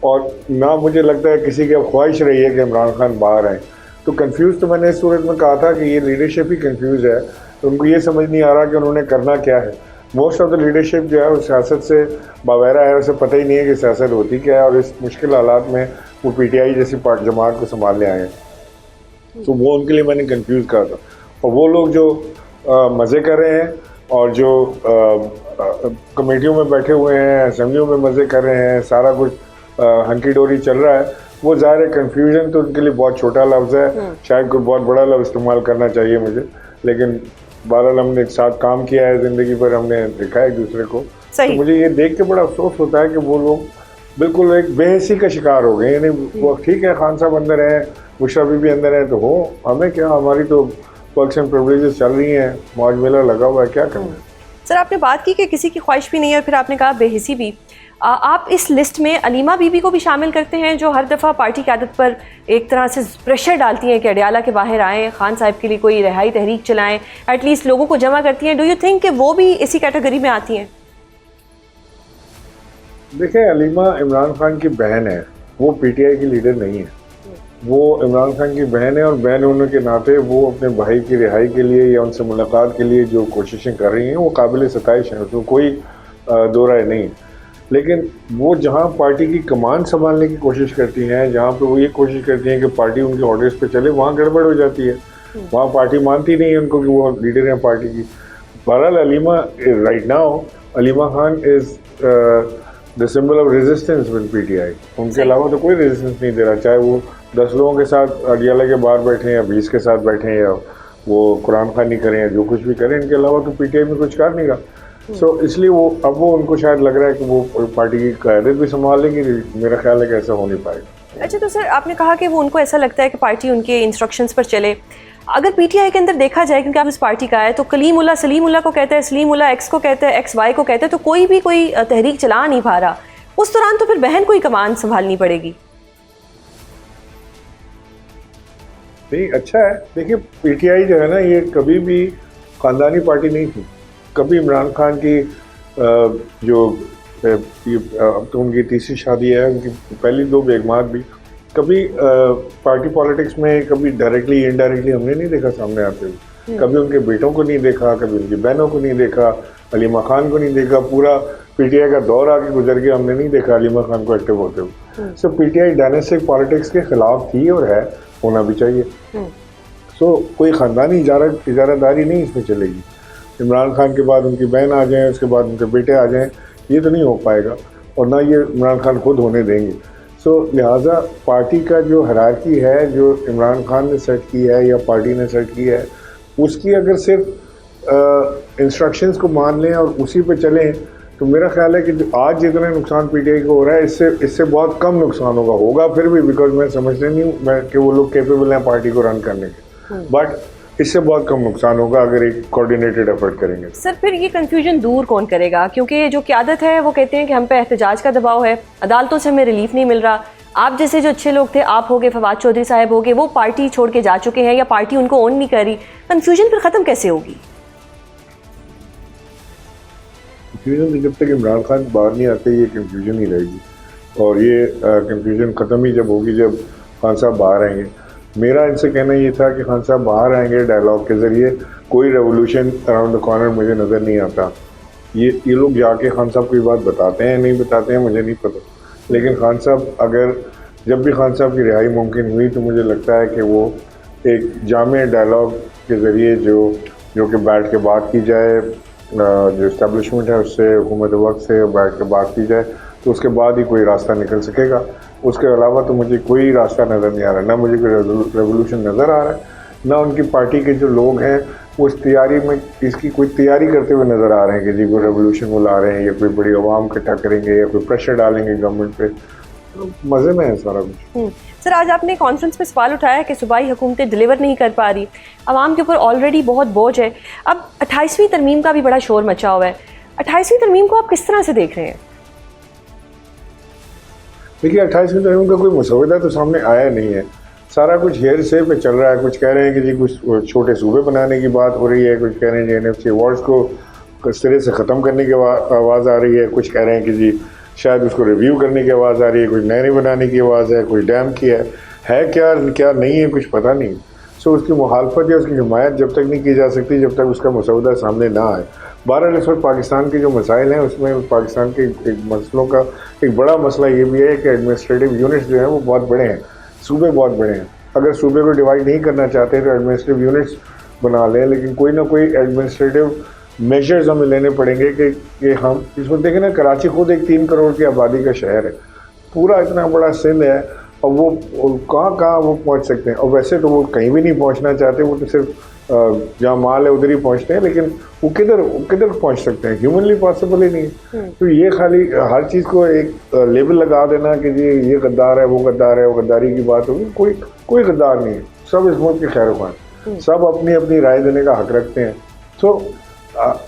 और ना मुझे लगता है किसी की अब ख्वाहिश रही है कि इमरान खान बाहर आए। तो कंफ्यूज तो मैंने इस सूरत में कहा था कि ये लीडरशिप ही कंफ्यूज है, तो उनको ये समझ नहीं आ रहा कि उन्होंने करना क्या है। मोस्ट ऑफ द लीडरशिप जो है वो सियासत से बावैरा है, उसे पता ही नहीं है कि सियासत होती क्या है, और इस मुश्किल हालात में वो पीटीआई जैसी पार्टी जमात को संभालने आए हैं। तो वो उनके लिए मैंने कंफ्यूज कहा था। और वो लोग जो मज़े कर रहे हैं और जो कमेटियों में बैठे हुए हैं, असेंबलियों में मज़े कर रहे हैं, सारा कुछ हंकी डोरी चल रहा है, वो ज़ाहिर है कन्फ्यूजन तो उनके लिए बहुत छोटा लफ्ज़ है, शायद कोई बहुत बड़ा लफ्ज़ इस्तेमाल करना चाहिए मुझे, लेकिन बहरहाल हमने एक साथ काम किया है ज़िंदगी पर, हमने देखा है एक दूसरे को। तो मुझे ये देख के बड़ा अफसोस होता है कि वो लोग बिल्कुल एक बेहसी का शिकार हो गए। यानी वो ठीक है, खान साहब अंदर हैं, मुशर्रफ भी अंदर है, तो हो, हमें क्या, हमारी तो पर्क्स एंड प्रिविलेजेस चल रही हैं, मौज मेला लगा हुआ है, क्या करना है। सर आपने बात की कि किसी की ख्वाहिश भी नहीं है, फिर आपने कहा बेहिसी भी। आप इस लिस्ट में अलीमा बीबी को भी शामिल करते हैं, जो हर दफ़ा पार्टी क़यादत पर एक तरह से प्रेशर डालती हैं कि अडयाला के बाहर आएँ, खान साहब के लिए कोई रिहाई तहरीक चलाएँ, एटलीस्ट लोगों को जमा करती हैं। डू यू थिंक कि वो भी इसी कैटेगरी में आती हैं? देखिए, अलीमा इमरान खान की बहन है, वो पीटीआई की लीडर नहीं है। वो इमरान खान की बहन है, और बहन होने के नाते वो अपने भाई की रिहाई के लिए या उनसे मुलाकात के लिए जो कोशिशें कर रही हैं वो काबिल सताइश है, उसमें कोई दो राय नहीं। लेकिन वो जहाँ पार्टी की कमान संभालने की कोशिश करती हैं, जहाँ पे वो ये कोशिश करती हैं कि पार्टी उनके ऑर्डर्स पे चले, वहाँ गड़बड़ हो जाती है। वहाँ पार्टी मानती नहीं है उनको कि वो लीडर हैं पार्टी की। बहरहाल Aleema right now, Aleema Khan is the symbol of resistance with PTI. उनके अलावा तो कोई रेजिस्टेंस नहीं दे रहा, चाहे वो 10 लोगों के साथ अडियाला के बाहर बैठे हैं या 20 के साथ बैठे हैं, या वो कुरान खानी करें या जो कुछ भी करें, इनके अलावा तो पीटीआई में कुछ कर नहीं रहा। सो इसलिए वो अब वो उनको शायद लग रहा है कि वो पार्टी की क़यादत भी संभाल लेंगी। मेरा ख्याल है कि ऐसा हो नहीं पाएगा। अच्छा, तो सर आपने कहा कि वो उनको ऐसा लगता है कि पार्टी उनके इंस्ट्रक्शंस पर चले। अगर पीटीआई के अंदर देखा जाए, क्योंकि आप इस पार्टी का है, तो कलीमुल्लाह सलीमुल्लाह को कहता है, सलीमुल्लाह एक्स को कहता है, एक्स वाई को कहता है, तो कोई भी कोई तहरीक चला नहीं पा रहा। उस दौरान तो फिर बहन को ही कमान संभालनी पड़ेगी। नहीं, अच्छा है। देखिए, पीटीआई जो है ना, ये कभी भी ख़ानदानी पार्टी नहीं थी। कभी इमरान खान की जो अब तो उनकी तीसरी शादी है, उनकी पहली 2 बेगमात भी कभी पार्टी पॉलिटिक्स में कभी डायरेक्टली इनडायरेक्टली हमने नहीं देखा सामने आते हुए। कभी उनके बेटों को नहीं देखा, कभी उनकी बहनों को नहीं देखा, अलीमा खान को नहीं देखा। पूरा पीटीआई का दौर आके गुजर गया, हमने नहीं देखा अलीमा खान को एक्टिव होते हुए। सो पीटीआई डायनेस्टिक पॉलिटिक्स के खिलाफ थी और है, होना भी चाहिए। सो कोई ख़ानदानी इजारादारी नहीं इसमें चलेगी। इमरान खान के बाद उनकी बहन आ जाएं, उसके बाद उनके बेटे आ जाएं, ये तो नहीं हो पाएगा, और ना ये इमरान खान खुद होने देंगे। सो लिहाजा पार्टी का जो हायरार्की है, जो इमरान खान ने सेट की है या पार्टी ने सेट की है, उसकी अगर सिर्फ इंस्ट्रक्शंस को मान लें और उसी पे चलें, तो मेरा ख्याल है कि जो आज जितना नुकसान पीटीआई को हो रहा है, इससे बहुत कम नुकसान होगा फिर भी, बिकॉज मैं समझते नहीं हूँ कि वो लोग कैपेबल हैं पार्टी को रन करने के, बट इससे बहुत कम नुकसान होगा अगर एक कोऑर्डिनेटेड एफर्ट करेंगे। सर फिर ये कंफ्यूजन दूर कौन करेगा? क्योंकि जो क़यादत है वो कहते हैं कि हम पे एहतजाज का दबाव है, अदालतों से हमें रिलीफ नहीं मिल रहा। आप जैसे जो अच्छे लोग थे, आप हो गए, फवाद चौधरी साहब हो गए, वो पार्टी छोड़ के जा चुके हैं या पार्टी उनको ओन नहीं कर रही। कंफ्यूजन फिर ख़त्म कैसे होगी? कंफ्यूजन जब तक इमरान खान बाहर नहीं आते, ये कंफ्यूजन ही रहेगी, और ये कंफ्यूजन ख़त्म ही जब होगी जब खान साहब बाहर आएंगे। मेरा इनसे कहना ये था कि खान साहब बाहर आएंगे, डायलॉग के ज़रिए कोई रेवोल्यूशन अराउंड द कॉर्नर मुझे नज़र नहीं आता। ये लोग जाके खान साहब को ये बात बताते हैं नहीं बताते हैं मुझे नहीं पता, लेकिन खान साहब अगर जब भी खान साहब की रिहाई मुमकिन हुई तो मुझे लगता है कि वो एक जामे डायलॉग के ज़रिए जो कि बैठ के बात की जाए, जो इस्टेब्लिशमेंट है उससे, हुकूमत वक्त से बैठ के बात की जाए, तो उसके बाद ही कोई रास्ता निकल सकेगा। उसके अलावा तो मुझे कोई रास्ता नज़र नहीं आ रहा, ना मुझे कोई रेवोल्यूशन नज़र आ रहा है, ना उनकी पार्टी के जो लोग हैं वो इस तैयारी में इसकी कोई तैयारी करते हुए नज़र आ रहे हैं कि जी कोई रेवोल्यूशन वो ला रहे हैं या कोई बड़ी आवाम इकट्ठा करेंगे या कोई प्रेशर डालेंगे गवर्नमेंट पे। तो मज़े में है सारा कुछ। सर आज आपने कॉन्फ्रेंस में सवाल उठाया कि सूबाई हुकूमतें डिलीवर नहीं कर पा रही, आवाम के ऊपर ऑलरेडी बहुत बोझ है। अब 28वीं तरमीम का भी बड़ा शोर मचा हुआ है, 28वीं तरमीम को आप किस तरह से देख रहे हैं? देखिए, 28वीं तरमीम का कोई मसौदा तो सामने आया नहीं है, सारा कुछ हेयर से पे चल रहा है। कुछ कह रहे हैं कि जी कुछ छोटे सूबे बनाने की बात हो रही है, कुछ कह रहे हैं जी एनएफसी अवार्ड्स को सिरे से ख़त्म करने की आवाज़ आ रही है, कुछ कह रहे हैं कि जी शायद उसको रिव्यू करने की आवाज़ आ रही है, कोई नहरें बनाने की आवाज़ है, कोई डैम की है क्या क्या नहीं है, कुछ पता नहीं। सो उसकी मुखालफत या उसकी हिमायत जब तक नहीं की जा सकती जब तक उसका मसौदा सामने ना आए। बहरहाल इस वक्त पाकिस्तान के जो मसाइल हैं उसमें पाकिस्तान के एक मसलों का एक बड़ा मसला ये भी है कि एडमिनिस्ट्रेटिव यूनिट्स जो हैं वो बहुत बड़े हैं, सूबे बहुत बड़े हैं। अगर सूबे को डिवाइड नहीं करना चाहते तो एडमिनिस्ट्रेटिव यूनिट्स बना लें, लेकिन कोई ना कोई एडमिनिस्ट्रेटिव मेजर्स हमें लेने पड़ेंगे कि हम इसमें देखें ना, कराची खुद एक 3 करोड़ की आबादी का शहर है, पूरा इतना बड़ा सिंध है, और वो कहाँ कहाँ वो पहुँच सकते हैं। और वैसे तो वो कहीं भी नहीं पहुँचना चाहते, वो तो सिर्फ जहाँ माल है उधर ही पहुँचते हैं, लेकिन वो किधर पहुँच सकते हैं, ह्यूमनली पॉसिबल ही नहीं। तो ये खाली हर चीज़ को एक लेबल लगा देना कि जी ये गद्दार है, वो गद्दार है, वो गद्दारी की बात होगी, कोई गद्दार नहीं है। सब इस मुल्क के खैर ख्वाह, सब अपनी अपनी राय देने का हक रखते हैं। तो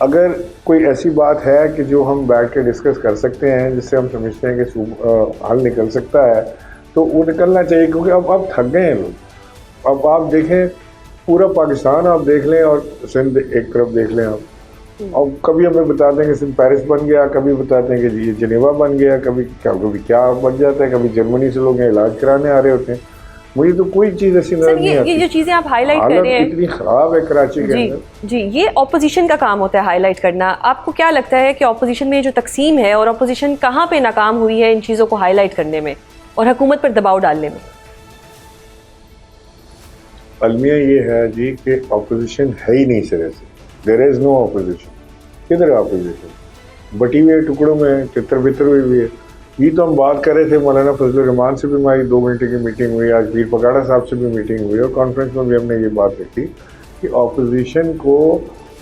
अगर कोई ऐसी बात है कि जो हम बैठ के डिस्कस कर सकते हैं, जिससे हम समझते हैं कि हल निकल सकता है, तो वो निकलना चाहिए, क्योंकि अब थक गए हैं लोग। अब आप देखें पूरा पाकिस्तान आप देख लें और सिंध एक तरफ देख लें आप, और कभी हमें बताते हैं कि सिंध पेरिस बन गया, कभी बताते हैं कि ये जिनेवा बन गया, कभी क्या बन जाता है, कभी जर्मनी से लोग इलाज कराने आ रहे होते हैं। मुझे तो कोई चीज़ ऐसी नजर नहीं आती। ये जो चीज़ें आप हाईलाइट कर रहे हैं इतनी ख़राब है कराची के अंदर। जी, ये ऑपोजिशन का काम होता है हाईलाइट करना। आपको क्या लगता है कि ऑपोजिशन में जो तकसीम है और ऑपोजिशन कहाँ पे नाकाम हुई है इन चीज़ों को हाईलाइट करने में और हुकूमत पर दबाव डालने में? अलमिया ये है जी कि ऑपोजिशन है ही नहीं सिरे से, देयर इज़ नो ऑपोजिशन। किधर है ऑपोजिशन? बटी हुई है टुकड़ों में, तितर बितर हुई है। ये तो हम बात कर रहे थे, मौलाना फजल रहमान से भी हमारी 2 घंटे की मीटिंग हुई, आज पीर पगाड़ा साहब से भी मीटिंग हुई, और कॉन्फ्रेंस में भी हमने ये बात रखी कि ऑपोजिशन को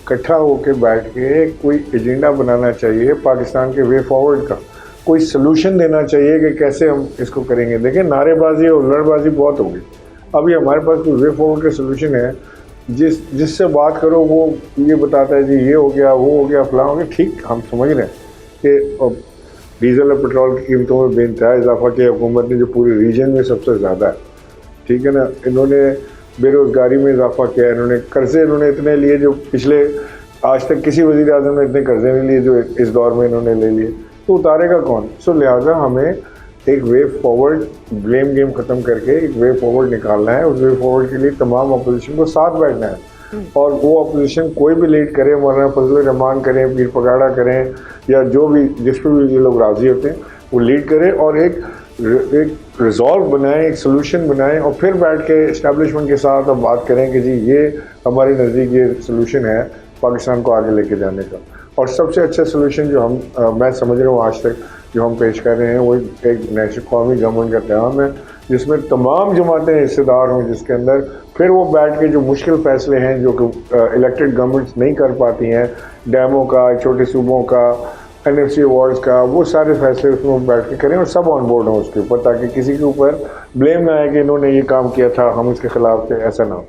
इकट्ठा होकर बैठ के कोई एजेंडा बनाना चाहिए पाकिस्तान के वे फॉरवर्ड का, कोई सलूशन देना चाहिए कि कैसे हम इसको करेंगे। देखिए नारेबाजी और लड़बाजी बहुत होगी, अभी हमारे पास कोई वे फॉरवर्ड का सलूशन है। जिससे बात करो वो ये बताता है जी ये हो गया, वो हो गया, फलां हो गया। ठीक, हम समझ रहे हैं कि डीजल और पेट्रोल की कीमतों में बेइंतहा इजाफा किया हुकूमत ने, जो पूरे रीजन में सबसे ज़्यादा है, ठीक है ना। इन्होंने बेरोज़गारी में इजाफा किया, इन्होंने कर्जे इन्होंने इतने लिए जो पिछले आज तक किसी वज़ीर आज़म ने इतने कर्जे नहीं लिए जो इस दौर में इन्होंने ले लिए। तो उतारेगा कौन? सो लिहाजा हमें एक वे फॉरवर्ड, ब्लेम गेम ख़त्म करके एक वे फॉरवर्ड निकालना है। उस वे फॉरवर्ड के लिए तमाम अपोजिशन को साथ बैठना है, और वो अपोजिशन कोई भी लीड करे, मौलाना फजल रहमान करें, पीर पगाड़ा करें, या जो भी जिस पर भी ये लोग राज़ी होते हैं वो लीड करें, और एक रिजॉल्व बनाएं, एक सोल्यूशन बनाएं, और फिर बैठ के इस्टेब्लिशमेंट के साथ अब बात करें कि जी ये हमारे नज़दीक ये सोल्यूशन है पाकिस्तान को आगे लेके जाने का। और सबसे अच्छा सोल्यूशन जो मैं समझ रहा हूँ आज तक जो हम पेश कर रहे हैं वो एक नेशनल कौमी गवर्नमेंट का क़याम है, जिसमें तमाम जमातें हिस्सेदार हों, जिसके अंदर फिर वो बैठ के जो मुश्किल फ़ैसले हैं जो कि इलेक्टेड गवर्नमेंट्स नहीं कर पाती हैं, डैमों का, छोटे सूबों का, NFC अवार्ड्स का, वो सारे फैसले उसमें बैठ के करें और सब ऑन बोर्ड हों उसके ऊपर, ताकि किसी के ऊपर ब्लेम ना आए कि इन्होंने ये काम किया था, हम इसके ख़िलाफ़ थे, ऐसा ना हो।